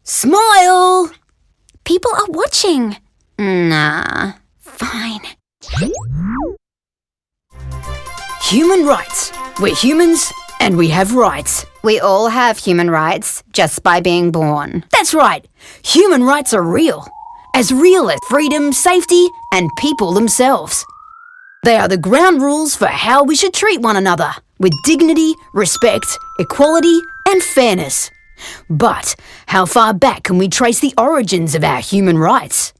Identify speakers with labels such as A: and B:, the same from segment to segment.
A: Smile!
B: People are watching.
C: Nah.
B: Fine.
A: Human rights. We're humans and we have rights.
C: We all have human rights just by being born.
A: That's right. Human rights are real. As real as freedom, safety, and people themselves. They are the ground rules for how we should treat one another, with dignity, respect, equality, and fairness. But how far back can we trace the origins of our human rights?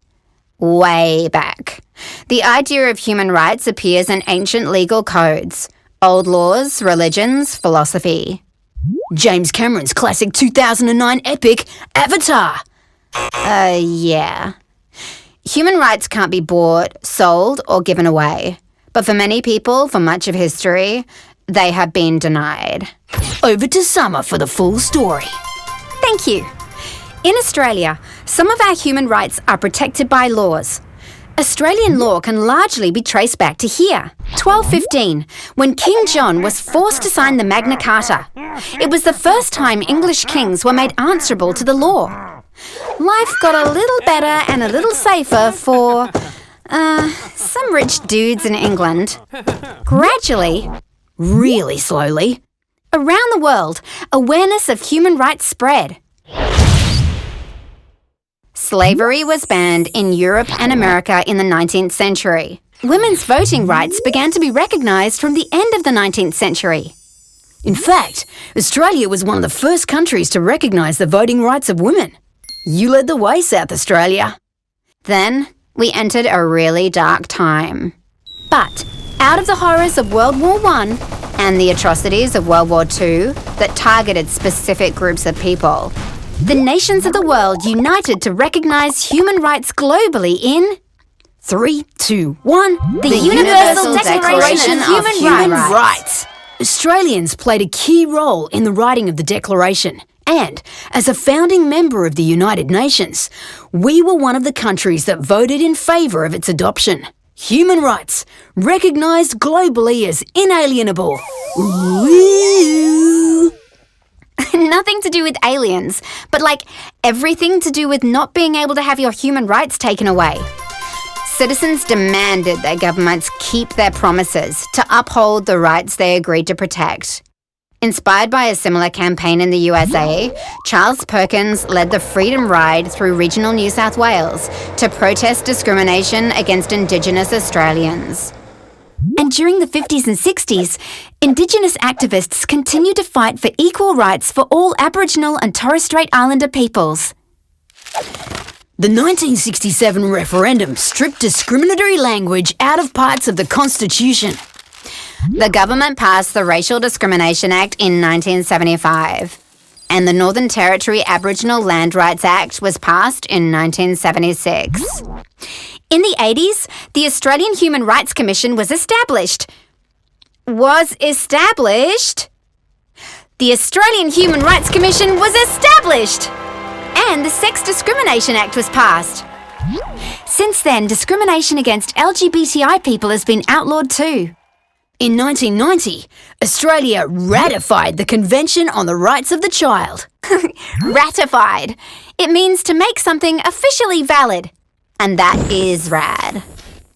C: Way back. The idea of human rights appears in ancient legal codes, old laws, religions, philosophy.
A: James Cameron's classic 2009 epic, Avatar.
C: Yeah. Human rights can't be bought, sold, or given away. But for many people, for much of history, they have been denied.
A: Over to Summer for the full story.
B: Thank you. In Australia, some of our human rights are protected by laws. Australian law can largely be traced back to here, 1215, when King John was forced to sign the Magna Carta. It was the first time English kings were made answerable to the law. Life got a little better and a little safer for, some rich dudes in England. Gradually,
A: Really slowly.
B: around the world, awareness of human rights spread.
C: Slavery was banned in Europe and America in the 19th century.
B: Women's voting rights began to be recognised from the end of the 19th century.
A: In fact, Australia was one of the first countries to recognise the voting rights of women. You led the way, South Australia.
C: Then, we entered a really dark time.
B: But out of the horrors of World War I,
C: And the atrocities of World War II that targeted specific groups of people.
B: the nations of the world united to recognise human rights globally in
A: 3, 2, 1.
B: the Universal Declaration of Human Rights.
A: Australians played a key role in the writing of the Declaration, and as a founding member of the United Nations, we were one of the countries that voted in favour of its adoption. Human rights, recognised globally as inalienable. Ooh.
B: Nothing to do with aliens, but like everything to do with not being able to have your human rights taken away.
C: Citizens demanded that governments keep their promises to uphold the rights they agreed to protect. Inspired by a similar campaign in the USA, Charles Perkins led the Freedom Ride through regional New South Wales to protest discrimination against Indigenous Australians.
B: And during the 50s and 60s, Indigenous activists continued to fight for equal rights for all Aboriginal and Torres Strait Islander peoples.
A: The 1967 referendum stripped discriminatory language out of parts of the Constitution.
C: The government passed the Racial Discrimination Act in 1975, and the Northern Territory Aboriginal Land Rights Act was passed in 1976.
B: In the 80s, the Australian Human Rights Commission was established. The Australian Human Rights Commission was established! And the Sex Discrimination Act was passed. Since then, discrimination against LGBTI people has been outlawed too.
A: In 1990, Australia ratified the Convention on the Rights of the Child.
B: Ratified. It means to make something officially valid.
C: And that is rad.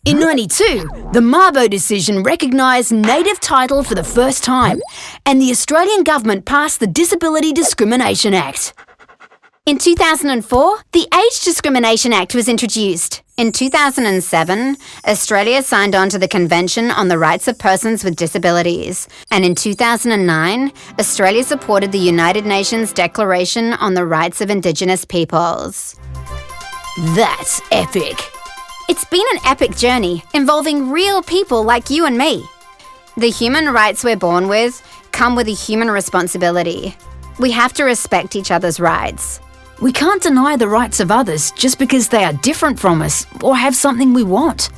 A: In 92, the Mabo decision recognised native title for the first time, and the Australian government passed the Disability Discrimination Act.
B: In 2004, the Age Discrimination Act was introduced.
C: In 2007, Australia signed on to the Convention on the Rights of Persons with Disabilities. And in 2009, Australia supported the United Nations Declaration on the Rights of Indigenous Peoples.
A: That's epic.
B: It's been an epic journey involving real people like you and me.
C: The human rights we're born with come with a human responsibility. We have to respect each other's rights.
A: We can't deny the rights of others just because they are different from us or have something we want.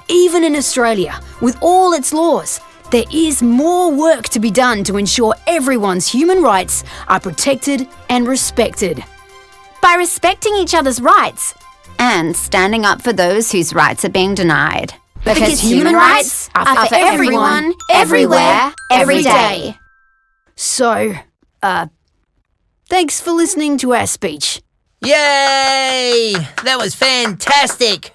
A: Even in Australia, with all its laws, there is more work to be done to ensure everyone's human rights are protected and respected.
B: By respecting each other's rights,
C: and standing up for those whose rights are being denied.
B: Because human rights are for everyone, everywhere, every day.
A: So, thanks for listening to our speech.
D: Yay! That was fantastic!